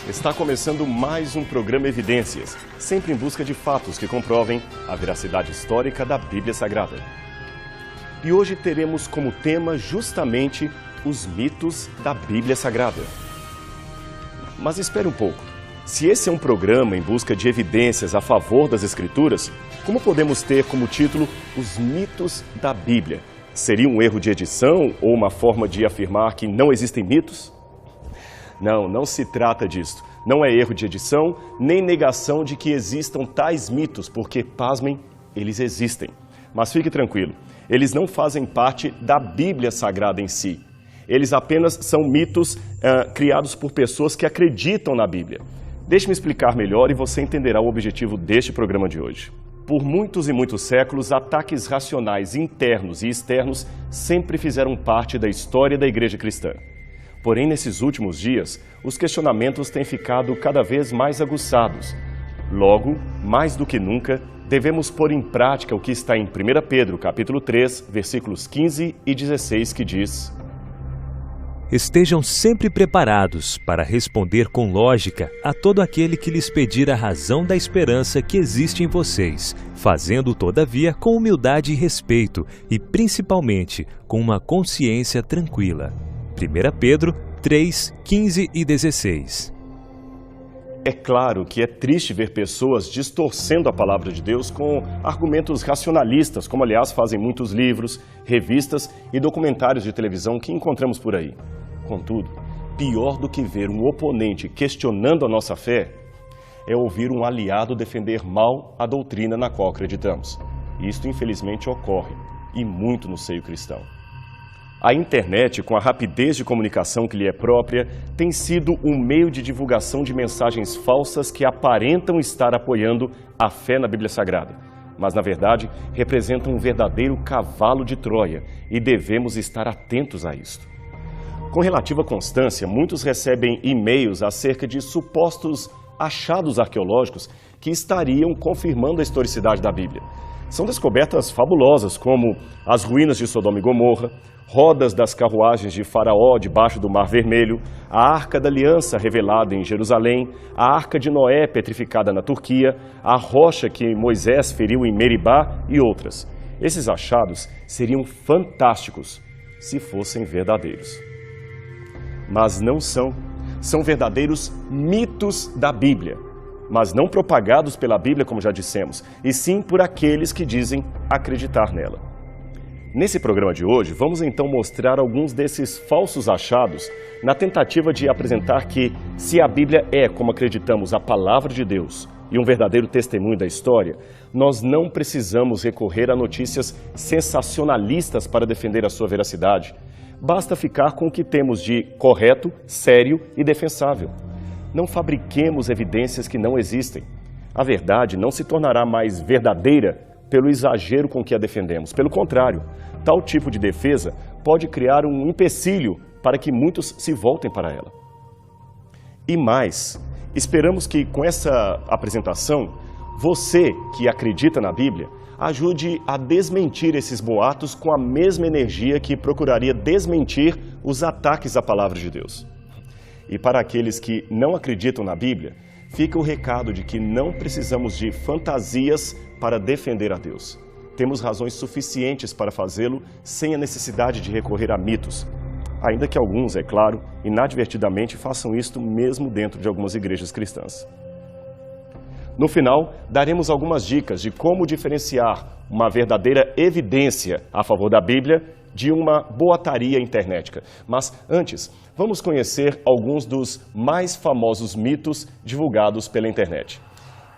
Está começando mais um programa Evidências, sempre em busca de fatos que comprovem a veracidade histórica da Bíblia Sagrada. E hoje teremos como tema justamente os mitos da Bíblia Sagrada. Mas espere um pouco, se esse é um programa em busca de evidências a favor das Escrituras, como podemos ter como título os mitos da Bíblia? Seria um erro de edição ou uma forma de afirmar que não existem mitos? Não se trata disso. Não é erro de edição, nem negação de que existam tais mitos, porque, pasmem, eles existem. Mas fique tranquilo, eles não fazem parte da Bíblia Sagrada em si. Eles apenas são mitos criados por pessoas que acreditam na Bíblia. Deixe-me explicar melhor e você entenderá o objetivo deste programa de hoje. Por muitos e muitos séculos, ataques racionais internos e externos sempre fizeram parte da história da Igreja cristã. Porém, nesses últimos dias, os questionamentos têm ficado cada vez mais aguçados. Logo, mais do que nunca, devemos pôr em prática o que está em 1 Pedro, capítulo 3, versículos 15 e 16, que diz: Estejam sempre preparados para responder com lógica a todo aquele que lhes pedir a razão da esperança que existe em vocês, fazendo todavia com humildade e respeito e principalmente com uma consciência tranquila. 1 Pedro 3, 15 e 16. É claro que é triste ver pessoas distorcendo a palavra de Deus com argumentos racionalistas, como aliás fazem muitos livros, revistas e documentários de televisão que encontramos por aí. Contudo, pior do que ver um oponente questionando a nossa fé é ouvir um aliado defender mal a doutrina na qual acreditamos. Isto infelizmente ocorre, e muito no seio cristão. A internet, com a rapidez de comunicação que lhe é própria, tem sido um meio de divulgação de mensagens falsas que aparentam estar apoiando a fé na Bíblia Sagrada, mas na verdade representam um verdadeiro cavalo de Troia e devemos estar atentos a isto. Com relativa constância, muitos recebem e-mails acerca de supostos achados arqueológicos que estariam confirmando a historicidade da Bíblia. São descobertas fabulosas como as ruínas de Sodoma e Gomorra, rodas das carruagens de Faraó debaixo do Mar Vermelho, a Arca da Aliança revelada em Jerusalém, a Arca de Noé petrificada na Turquia, a rocha que Moisés feriu em Meribá e outras. Esses achados seriam fantásticos se fossem verdadeiros. Mas não são. São verdadeiros mitos da Bíblia, mas não propagados pela Bíblia, como já dissemos, e sim por aqueles que dizem acreditar nela. Nesse programa de hoje, vamos então mostrar alguns desses falsos achados na tentativa de apresentar que, se a Bíblia é, como acreditamos, a palavra de Deus e um verdadeiro testemunho da história, nós não precisamos recorrer a notícias sensacionalistas para defender a sua veracidade. Basta ficar com o que temos de correto, sério e defensável. Não fabriquemos evidências que não existem. A verdade não se tornará mais verdadeira pelo exagero com que a defendemos. Pelo contrário, tal tipo de defesa pode criar um empecilho para que muitos se voltem para ela. E mais, esperamos que com essa apresentação, você que acredita na Bíblia, ajude a desmentir esses boatos com a mesma energia que procuraria desmentir os ataques à palavra de Deus. E para aqueles que não acreditam na Bíblia, fica o recado de que não precisamos de fantasias para defender a Deus. Temos razões suficientes para fazê-lo sem a necessidade de recorrer a mitos. Ainda que alguns, é claro, inadvertidamente façam isto mesmo dentro de algumas igrejas cristãs. No final, daremos algumas dicas de como diferenciar uma verdadeira evidência a favor da Bíblia de uma boataria internética. Mas antes, vamos conhecer alguns dos mais famosos mitos divulgados pela internet.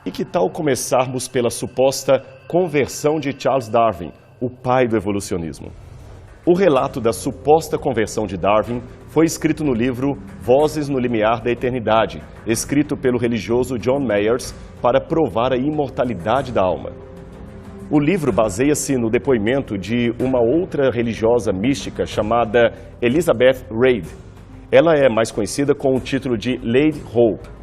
E que tal começarmos pela suposta conversão de Charles Darwin, o pai do evolucionismo? O relato da suposta conversão de Darwin foi escrito no livro Vozes no Limiar da Eternidade, escrito pelo religioso John Mayers para provar a imortalidade da alma. O livro baseia-se no depoimento de uma outra religiosa mística chamada Elizabeth Reid. Ela é mais conhecida com o título de Lady Hope.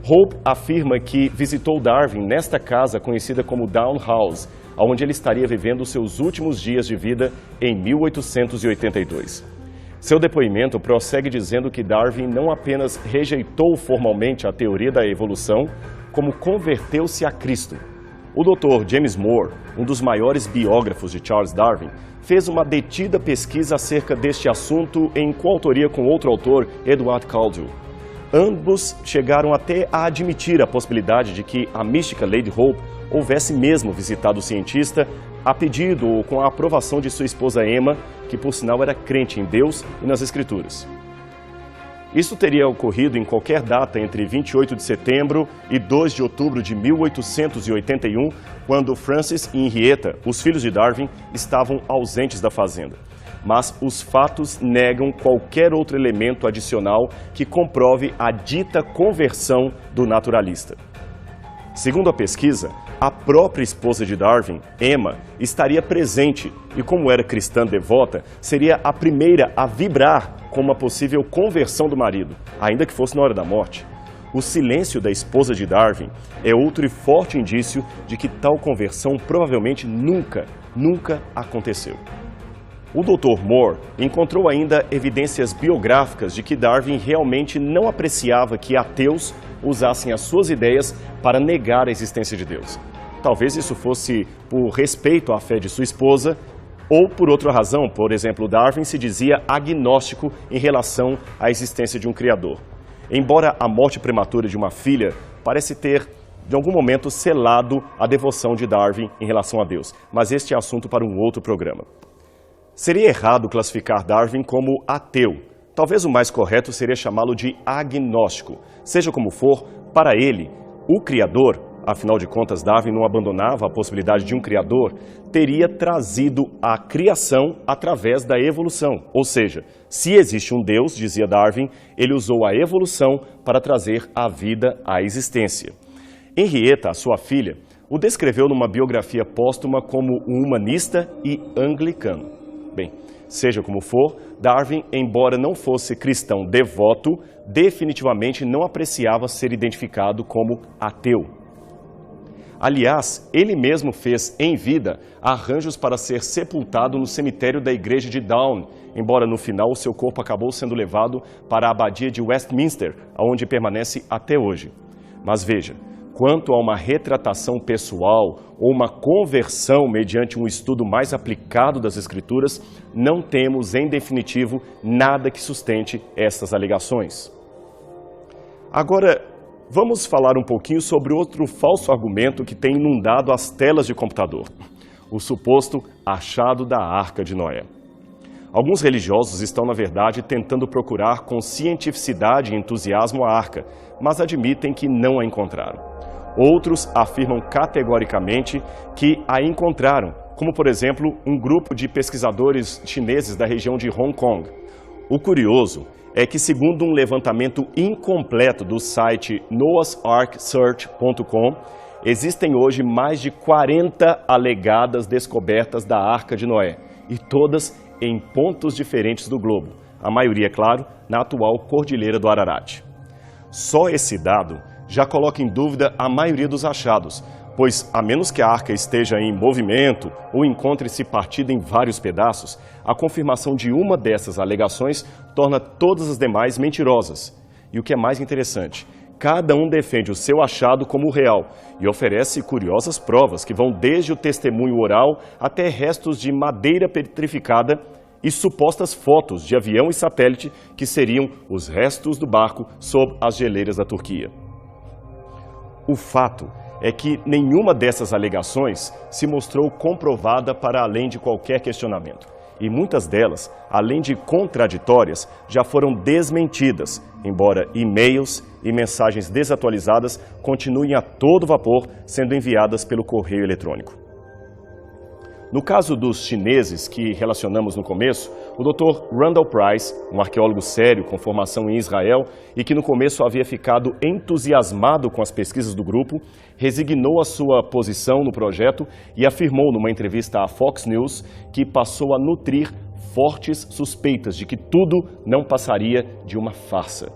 Hope afirma que visitou Darwin nesta casa conhecida como Down House, onde ele estaria vivendo os seus últimos dias de vida em 1882. Seu depoimento prossegue dizendo que Darwin não apenas rejeitou formalmente a teoria da evolução, como converteu-se a Cristo. O Dr. James Moore, um dos maiores biógrafos de Charles Darwin, fez uma detida pesquisa acerca deste assunto em coautoria com outro autor, Edward Caldwell. Ambos chegaram até a admitir a possibilidade de que a mística Lady Hope houvesse mesmo visitado o cientista a pedido ou com a aprovação de sua esposa Emma, que por sinal era crente em Deus e nas Escrituras. Isso teria ocorrido em qualquer data entre 28 de setembro e 2 de outubro de 1881, quando Francis e Henrietta, os filhos de Darwin, estavam ausentes da fazenda. Mas os fatos negam qualquer outro elemento adicional que comprove a dita conversão do naturalista. Segundo a pesquisa, a própria esposa de Darwin, Emma, estaria presente e, como era cristã devota, seria a primeira a vibrar com uma possível conversão do marido, ainda que fosse na hora da morte. O silêncio da esposa de Darwin é outro e forte indício de que tal conversão provavelmente nunca aconteceu. O Dr. Moore encontrou ainda evidências biográficas de que Darwin realmente não apreciava que ateus usassem as suas ideias para negar a existência de Deus. Talvez isso fosse por respeito à fé de sua esposa ou por outra razão. Por exemplo, Darwin se dizia agnóstico em relação à existência de um Criador. Embora a morte prematura de uma filha parece ter, de algum momento, selado a devoção de Darwin em relação a Deus. Mas este é assunto para um outro programa. Seria errado classificar Darwin como ateu. Talvez o mais correto seria chamá-lo de agnóstico. Seja como for, para ele, o Criador, afinal de contas Darwin não abandonava a possibilidade de um Criador, teria trazido a criação através da evolução. Ou seja, se existe um Deus, dizia Darwin, ele usou a evolução para trazer a vida à existência. Henrietta, a sua filha, o descreveu numa biografia póstuma como um humanista e anglicano. Bem, seja como for, Darwin, embora não fosse cristão devoto, definitivamente não apreciava ser identificado como ateu. Aliás, ele mesmo fez, em vida, arranjos para ser sepultado no cemitério da igreja de Down, embora no final o seu corpo acabou sendo levado para a abadia de Westminster, onde permanece até hoje. Mas veja, quanto a uma retratação pessoal ou uma conversão mediante um estudo mais aplicado das Escrituras, não temos, em definitivo, nada que sustente estas alegações. Agora, vamos falar um pouquinho sobre outro falso argumento que tem inundado as telas de computador: o suposto achado da Arca de Noé. Alguns religiosos estão, na verdade, tentando procurar com cientificidade e entusiasmo a arca, mas admitem que não a encontraram. Outros afirmam categoricamente que a encontraram, como, por exemplo, um grupo de pesquisadores chineses da região de Hong Kong. O curioso é que, segundo um levantamento incompleto do site noahsarksearch.com, existem hoje mais de 40 alegadas descobertas da Arca de Noé, e todas em pontos diferentes do globo, a maioria, claro, na atual Cordilheira do Ararat. Só esse dado já coloca em dúvida a maioria dos achados, pois, a menos que a arca esteja em movimento ou encontre-se partida em vários pedaços, a confirmação de uma dessas alegações torna todas as demais mentirosas. E o que é mais interessante, cada um defende o seu achado como real e oferece curiosas provas que vão desde o testemunho oral até restos de madeira petrificada e supostas fotos de avião e satélite que seriam os restos do barco sob as geleiras da Turquia. O fato é que nenhuma dessas alegações se mostrou comprovada para além de qualquer questionamento. E muitas delas, além de contraditórias, já foram desmentidas, embora e-mails e mensagens desatualizadas continuem a todo vapor sendo enviadas pelo correio eletrônico. No caso dos chineses que relacionamos no começo, o Dr. Randall Price, um arqueólogo sério com formação em Israel e que no começo havia ficado entusiasmado com as pesquisas do grupo, resignou a sua posição no projeto e afirmou numa entrevista à Fox News que passou a nutrir fortes suspeitas de que tudo não passaria de uma farsa.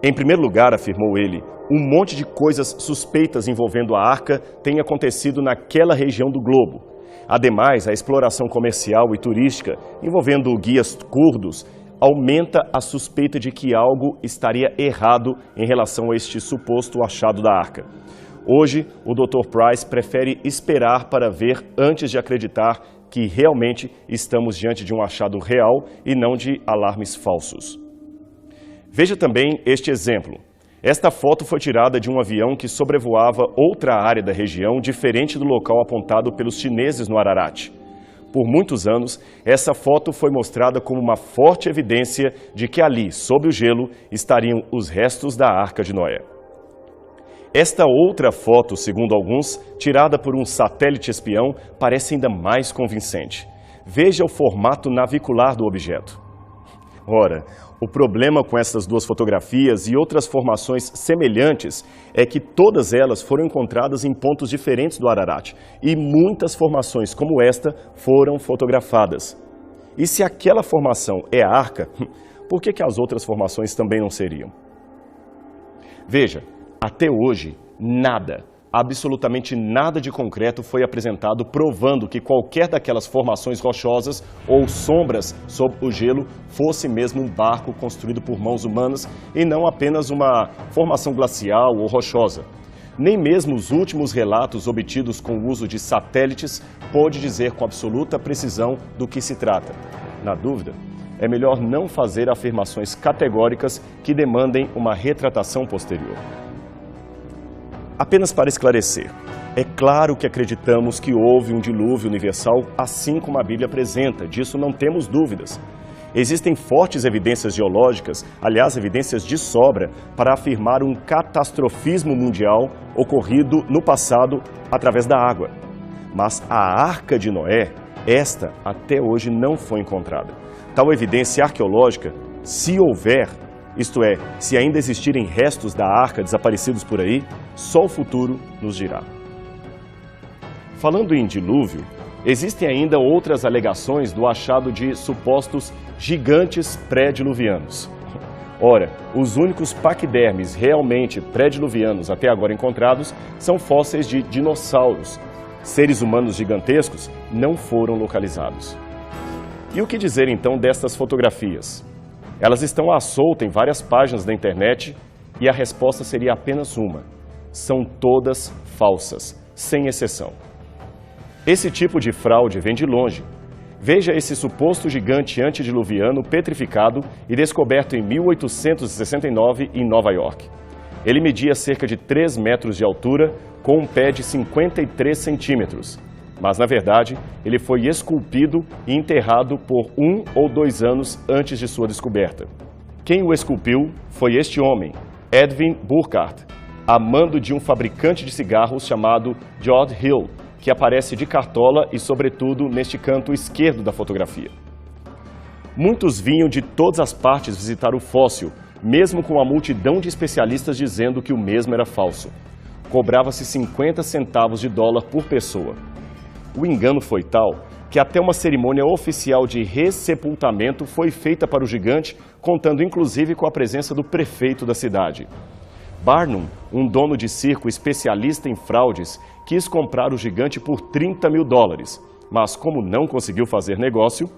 Em primeiro lugar, afirmou ele, um monte de coisas suspeitas envolvendo a arca tem acontecido naquela região do globo. Ademais, a exploração comercial e turística, envolvendo guias curdos, aumenta a suspeita de que algo estaria errado em relação a este suposto achado da arca. Hoje, o Dr. Price prefere esperar para ver antes de acreditar que realmente estamos diante de um achado real e não de alarmes falsos. Veja também este exemplo. Esta foto foi tirada de um avião que sobrevoava outra área da região diferente do local apontado pelos chineses no Ararat. Por muitos anos, essa foto foi mostrada como uma forte evidência de que ali, sob o gelo, estariam os restos da Arca de Noé. Esta outra foto, segundo alguns, tirada por um satélite espião, parece ainda mais convincente. Veja o formato navicular do objeto. Ora, o problema com essas duas fotografias e outras formações semelhantes é que todas elas foram encontradas em pontos diferentes do Ararat e muitas formações como esta foram fotografadas. E se aquela formação é a arca, por que as outras formações também não seriam? Veja, até hoje, nada, absolutamente nada de concreto foi apresentado provando que qualquer daquelas formações rochosas ou sombras sob o gelo fosse mesmo um barco construído por mãos humanas e não apenas uma formação glacial ou rochosa. Nem mesmo os últimos relatos obtidos com o uso de satélites pôde dizer com absoluta precisão do que se trata. Na dúvida, é melhor não fazer afirmações categóricas que demandem uma retratação posterior. Apenas para esclarecer, é claro que acreditamos que houve um dilúvio universal, assim como a Bíblia apresenta, disso não temos dúvidas. Existem fortes evidências geológicas, aliás, evidências de sobra, para afirmar um catastrofismo mundial ocorrido no passado através da água. Mas a Arca de Noé, esta até hoje não foi encontrada. Tal evidência arqueológica, se houver, isto é, se ainda existirem restos da arca desaparecidos por aí, só o futuro nos dirá. Falando em dilúvio, existem ainda outras alegações do achado de supostos gigantes pré-diluvianos. Ora, os únicos paquidermes realmente pré-diluvianos até agora encontrados são fósseis de dinossauros. Seres humanos gigantescos não foram localizados. E o que dizer então destas fotografias? Elas estão à solta em várias páginas da internet e a resposta seria apenas uma. São todas falsas, sem exceção. Esse tipo de fraude vem de longe. Veja esse suposto gigante antediluviano petrificado e descoberto em 1869 em Nova York. Ele media cerca de 3 metros de altura com um pé de 53 centímetros. Mas, na verdade, ele foi esculpido e enterrado por 1 ou 2 anos antes de sua descoberta. Quem o esculpiu foi este homem, Edwin Burkhardt, a mando de um fabricante de cigarros chamado George Hill, que aparece de cartola e, sobretudo, neste canto esquerdo da fotografia. Muitos vinham de todas as partes visitar o fóssil, mesmo com a multidão de especialistas dizendo que o mesmo era falso. Cobrava-se 50 centavos de dólar por pessoa. O engano foi tal que até uma cerimônia oficial de ressepultamento foi feita para o gigante, contando inclusive com a presença do prefeito da cidade. Barnum, um dono de circo especialista em fraudes, quis comprar o gigante por $30 mil, mas como não conseguiu fazer negócio,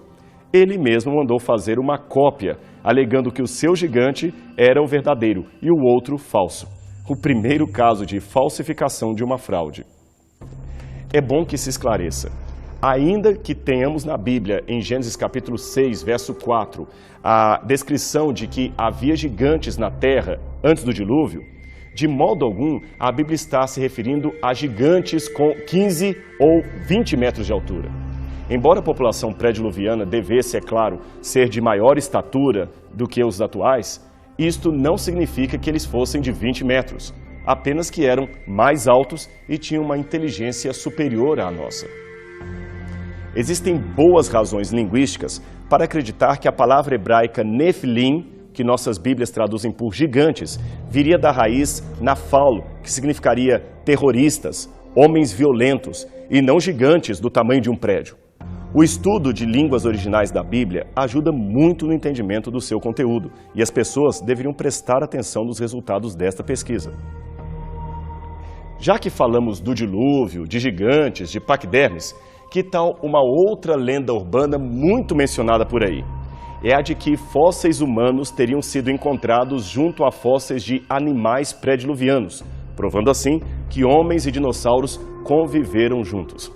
ele mesmo mandou fazer uma cópia, alegando que o seu gigante era o verdadeiro e o outro falso. O primeiro caso de falsificação de uma fraude. É bom que se esclareça. Ainda que tenhamos na Bíblia, em Gênesis capítulo 6, verso 4, a descrição de que havia gigantes na terra antes do dilúvio, de modo algum a Bíblia está se referindo a gigantes com 15 ou 20 metros de altura. Embora a população pré-diluviana devesse, é claro, ser de maior estatura do que os atuais, isto não significa que eles fossem de 20 metros. Apenas que eram mais altos e tinham uma inteligência superior à nossa. Existem boas razões linguísticas para acreditar que a palavra hebraica Nefilim, que nossas Bíblias traduzem por gigantes, viria da raiz Nafal, que significaria terroristas, homens violentos, e não gigantes do tamanho de um prédio. O estudo de línguas originais da Bíblia ajuda muito no entendimento do seu conteúdo, e as pessoas deveriam prestar atenção nos resultados desta pesquisa. Já que falamos do dilúvio, de gigantes, de paquidermes, que tal uma outra lenda urbana muito mencionada por aí? é a de que fósseis humanos teriam sido encontrados junto a fósseis de animais pré-diluvianos, provando assim que homens e dinossauros conviveram juntos.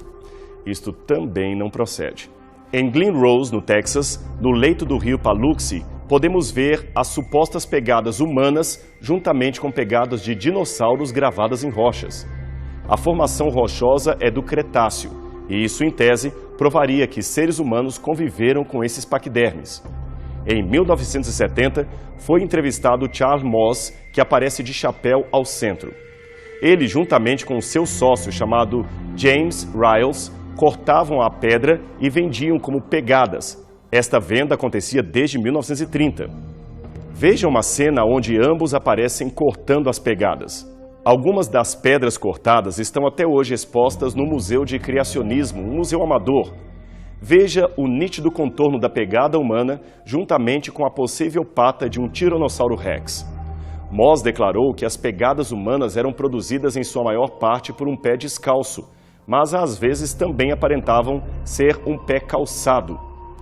Isto também não procede. Em Glen Rose, no Texas, no leito do rio Paluxy, podemos ver as supostas pegadas humanas juntamente com pegadas de dinossauros gravadas em rochas. A formação rochosa é do Cretáceo, e isso, em tese, provaria que seres humanos conviveram com esses paquidermes. Em 1970, foi entrevistado Charles Moss, que aparece de chapéu ao centro. Ele, juntamente com seu sócio chamado James Riles, cortavam a pedra e vendiam como pegadas. Esta venda acontecia desde 1930. Veja uma cena onde ambos aparecem cortando as pegadas. Algumas das pedras cortadas estão até hoje expostas no Museu de Criacionismo, um museu amador. Veja o nítido contorno da pegada humana juntamente com a possível pata de um Tiranossauro Rex. Moss declarou que as pegadas humanas eram produzidas em sua maior parte por um pé descalço, mas às vezes também aparentavam ser um pé calçado.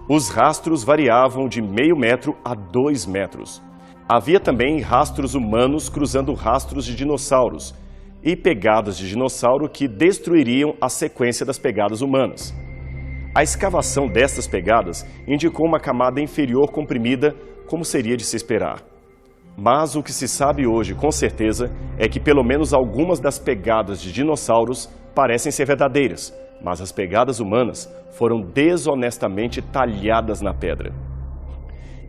Os rastros variavam de meio metro a 2 metros. Havia também rastros humanos cruzando rastros de dinossauros e pegadas de dinossauro que destruiriam a sequência das pegadas humanas. A escavação destas pegadas indicou uma camada inferior comprimida, como seria de se esperar. Mas o que se sabe hoje, com certeza, é que pelo menos algumas das pegadas de dinossauros parecem ser verdadeiras, mas as pegadas humanas foram desonestamente talhadas na pedra.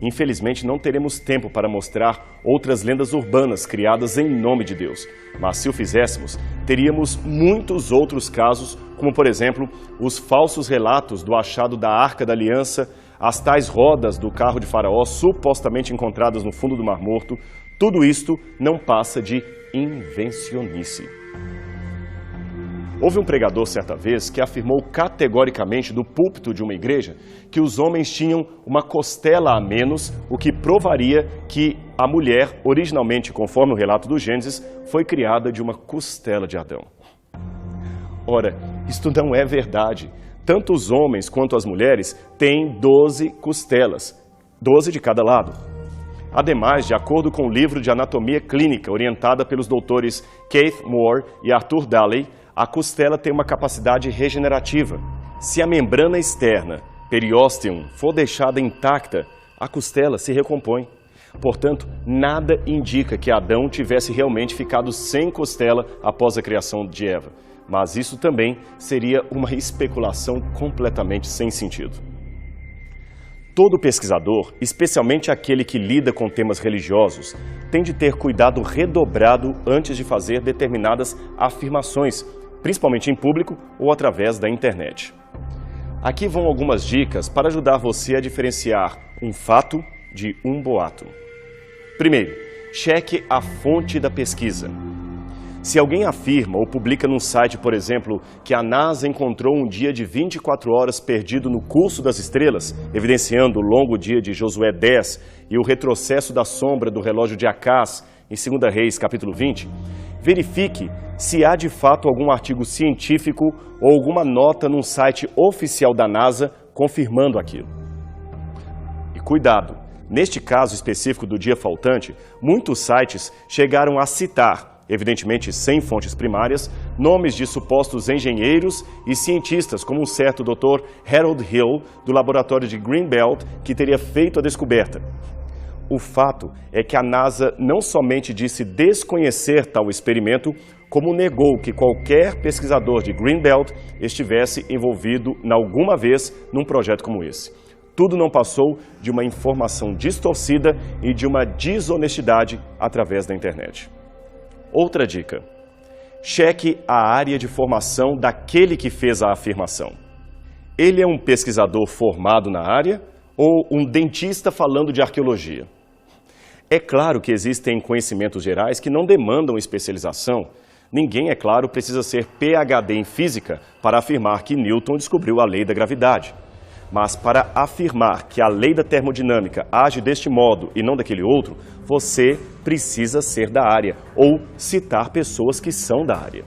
Infelizmente, não teremos tempo para mostrar outras lendas urbanas criadas em nome de Deus. Mas se o fizéssemos, teríamos muitos outros casos, como por exemplo, os falsos relatos do achado da Arca da Aliança, as tais rodas do carro de Faraó supostamente encontradas no fundo do Mar Morto. Tudo isto não passa de invencionice. Houve um pregador certa vez que afirmou categoricamente do púlpito de uma igreja que os homens tinham uma costela a menos, o que provaria que a mulher, originalmente, conforme o relato do Gênesis, foi criada de uma costela de Adão. Ora, isto não é verdade. Tanto os homens quanto as mulheres têm 12 costelas, 12 de cada lado. Ademais, de acordo com o livro de anatomia clínica orientada pelos doutores Keith Moore e Arthur Daley, a costela tem uma capacidade regenerativa. Se a membrana externa, periósteum, for deixada intacta, a costela se recompõe. Portanto, nada indica que Adão tivesse realmente ficado sem costela após a criação de Eva. Mas isso também seria uma especulação completamente sem sentido. Todo pesquisador, especialmente aquele que lida com temas religiosos, tem de ter cuidado redobrado antes de fazer determinadas afirmações, principalmente em público ou através da internet. Aqui vão algumas dicas para ajudar você a diferenciar um fato de um boato. Primeiro, cheque a fonte da pesquisa. Se alguém afirma ou publica num site, por exemplo, que a NASA encontrou um dia de 24 horas perdido no curso das estrelas, evidenciando o longo dia de Josué 10 e o retrocesso da sombra do relógio de Acás, em 2 Reis, capítulo 20, verifique se há de fato algum artigo científico ou alguma nota num site oficial da NASA confirmando aquilo. E cuidado, neste caso específico do dia faltante, muitos sites chegaram a citar, evidentemente sem fontes primárias, nomes de supostos engenheiros e cientistas, como um certo Dr. Harold Hill, do laboratório de Greenbelt, que teria feito a descoberta. O fato é que a NASA não somente disse desconhecer tal experimento, como negou que qualquer pesquisador de Greenbelt estivesse envolvido alguma vez num projeto como esse. Tudo não passou de uma informação distorcida e de uma desonestidade através da internet. Outra dica: cheque a área de formação daquele que fez a afirmação. Ele é um pesquisador formado na área ou um dentista falando de arqueologia? É claro que existem conhecimentos gerais que não demandam especialização. Ninguém, é claro, precisa ser PhD em física para afirmar que Newton descobriu a lei da gravidade. Mas para afirmar que a lei da termodinâmica age deste modo e não daquele outro, você precisa ser da área ou citar pessoas que são da área.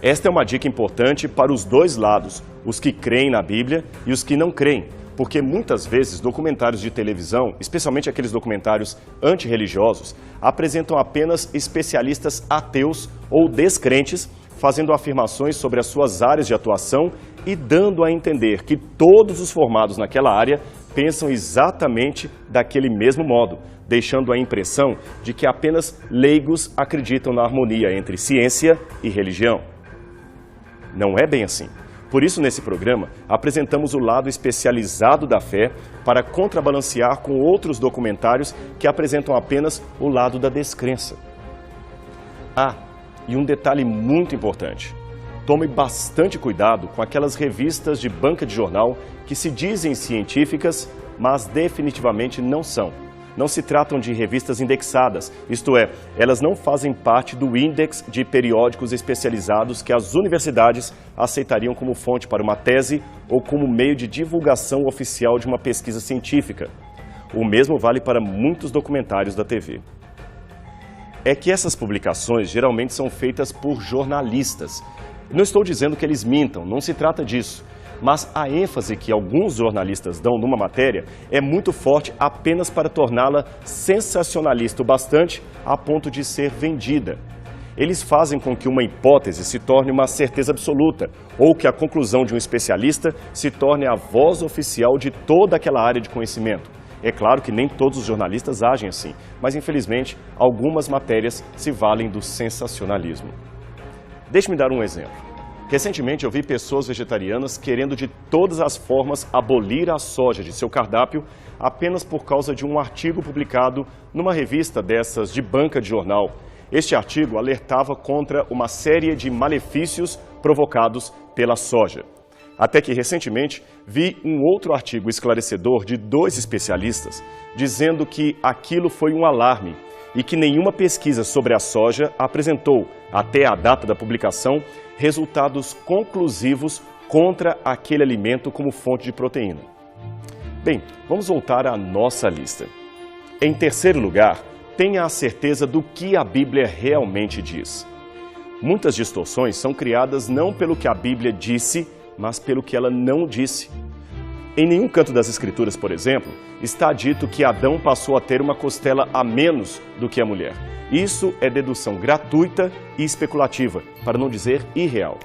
Esta é uma dica importante para os dois lados, os que creem na Bíblia e os que não creem, porque muitas vezes documentários de televisão, especialmente aqueles documentários antirreligiosos, apresentam apenas especialistas ateus ou descrentes fazendo afirmações sobre as suas áreas de atuação e dando a entender que todos os formados naquela área pensam exatamente daquele mesmo modo, deixando a impressão de que apenas leigos acreditam na harmonia entre ciência e religião. Não é bem assim. Por isso, nesse programa, apresentamos o lado especializado da fé para contrabalancear com outros documentários que apresentam apenas o lado da descrença. E um detalhe muito importante. Tome bastante cuidado com aquelas revistas de banca de jornal que se dizem científicas, mas definitivamente não são. Não se tratam de revistas indexadas, isto é, elas não fazem parte do índex de periódicos especializados que as universidades aceitariam como fonte para uma tese ou como meio de divulgação oficial de uma pesquisa científica. O mesmo vale para muitos documentários da TV. É que essas publicações geralmente são feitas por jornalistas. Não estou dizendo que eles mintam, não se trata disso. Mas a ênfase que alguns jornalistas dão numa matéria é muito forte apenas para torná-la sensacionalista o bastante a ponto de ser vendida. Eles fazem com que uma hipótese se torne uma certeza absoluta, ou que a conclusão de um especialista se torne a voz oficial de toda aquela área de conhecimento. É claro que nem todos os jornalistas agem assim, mas infelizmente algumas matérias se valem do sensacionalismo. Deixe-me dar um exemplo. Recentemente eu vi pessoas vegetarianas querendo de todas as formas abolir a soja de seu cardápio apenas por causa de um artigo publicado numa revista dessas de banca de jornal. Este artigo alertava contra uma série de malefícios provocados pela soja. Até que recentemente vi um outro artigo esclarecedor de 2 especialistas dizendo que aquilo foi um alarme e que nenhuma pesquisa sobre a soja apresentou, até a data da publicação, resultados conclusivos contra aquele alimento como fonte de proteína. Bem, vamos voltar à nossa lista. Em terceiro lugar, tenha a certeza do que a Bíblia realmente diz. Muitas distorções são criadas não pelo que a Bíblia disse, mas pelo que ela não disse. Em nenhum canto das Escrituras, por exemplo, está dito que Adão passou a ter uma costela a menos do que a mulher. Isso é dedução gratuita e especulativa, para não dizer irreal.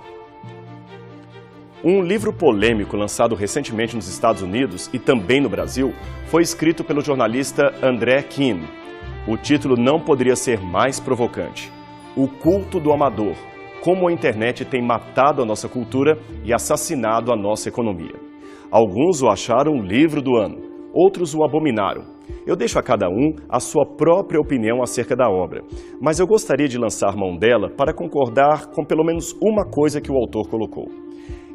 Um livro polêmico lançado recentemente nos Estados Unidos e também no Brasil foi escrito pelo jornalista André Keane. O título não poderia ser mais provocante. O culto do amador. Como a internet tem matado a nossa cultura e assassinado a nossa economia. Alguns o acharam o livro do ano, outros o abominaram. Eu deixo a cada um a sua própria opinião acerca da obra, mas eu gostaria de lançar mão dela para concordar com pelo menos uma coisa que o autor colocou.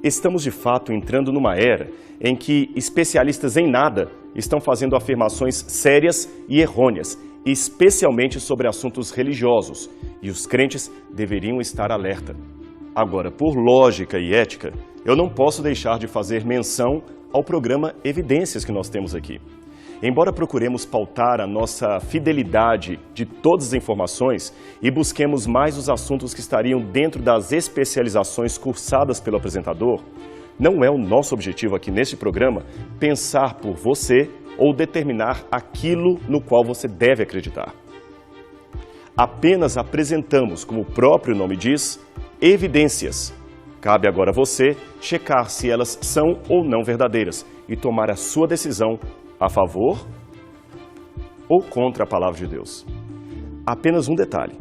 Estamos de fato entrando numa era em que especialistas em nada estão fazendo afirmações sérias e errôneas, especialmente sobre assuntos religiosos, e os crentes deveriam estar alerta. Agora, por lógica e ética, eu não posso deixar de fazer menção ao programa Evidências que nós temos aqui. Embora procuremos pautar a nossa fidelidade de todas as informações e busquemos mais os assuntos que estariam dentro das especializações cursadas pelo apresentador, não é o nosso objetivo aqui neste programa pensar por você ou determinar aquilo no qual você deve acreditar. Apenas apresentamos, como o próprio nome diz, evidências. Cabe agora a você checar se elas são ou não verdadeiras e tomar a sua decisão a favor ou contra a palavra de Deus. Apenas um detalhe: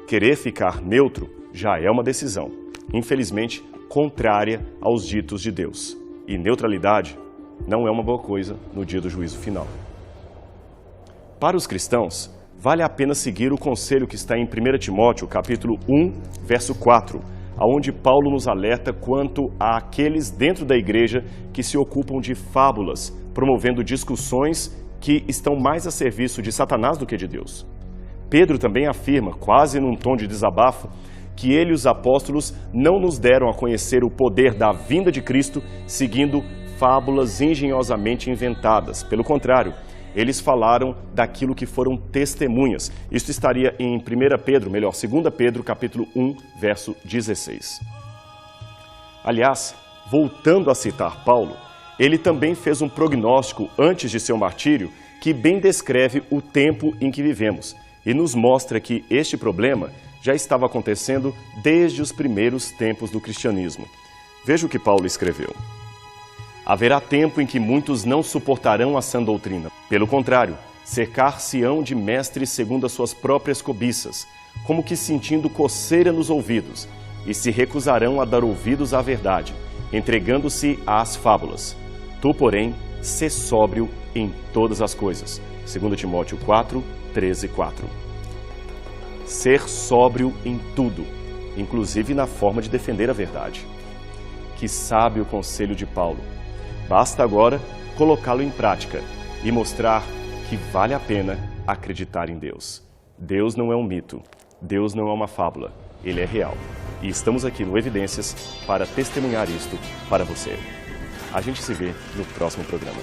querer ficar neutro já é uma decisão, infelizmente contrária aos ditos de Deus. E neutralidade não é uma boa coisa no dia do juízo final. Para os cristãos, vale a pena seguir o conselho que está em 1 Timóteo, capítulo 1, verso 4, onde Paulo nos alerta quanto àqueles dentro da igreja que se ocupam de fábulas, promovendo discussões que estão mais a serviço de Satanás do que de Deus. Pedro também afirma, quase num tom de desabafo, que ele e os apóstolos não nos deram a conhecer o poder da vinda de Cristo seguindo fábulas engenhosamente inventadas. Pelo contrário, eles falaram daquilo que foram testemunhas. Isto estaria em 2 Pedro, capítulo 1, verso 16. Aliás, voltando a citar Paulo, ele também fez um prognóstico antes de seu martírio que bem descreve o tempo em que vivemos e nos mostra que este problema já estava acontecendo desde os primeiros tempos do cristianismo. Veja o que Paulo escreveu. Haverá tempo em que muitos não suportarão a sã doutrina. Pelo contrário, cercar-se-ão de mestres segundo as suas próprias cobiças, como que sentindo coceira nos ouvidos, e se recusarão a dar ouvidos à verdade, entregando-se às fábulas. Tu, porém, sê sóbrio em todas as coisas. 2 Timóteo 4, 13, 4. Ser sóbrio em tudo, inclusive na forma de defender a verdade. Que sábio conselho de Paulo. Basta agora colocá-lo em prática e mostrar que vale a pena acreditar em Deus. Deus não é um mito, Deus não é uma fábula, Ele é real. E estamos aqui no Evidências para testemunhar isto para você. A gente se vê no próximo programa.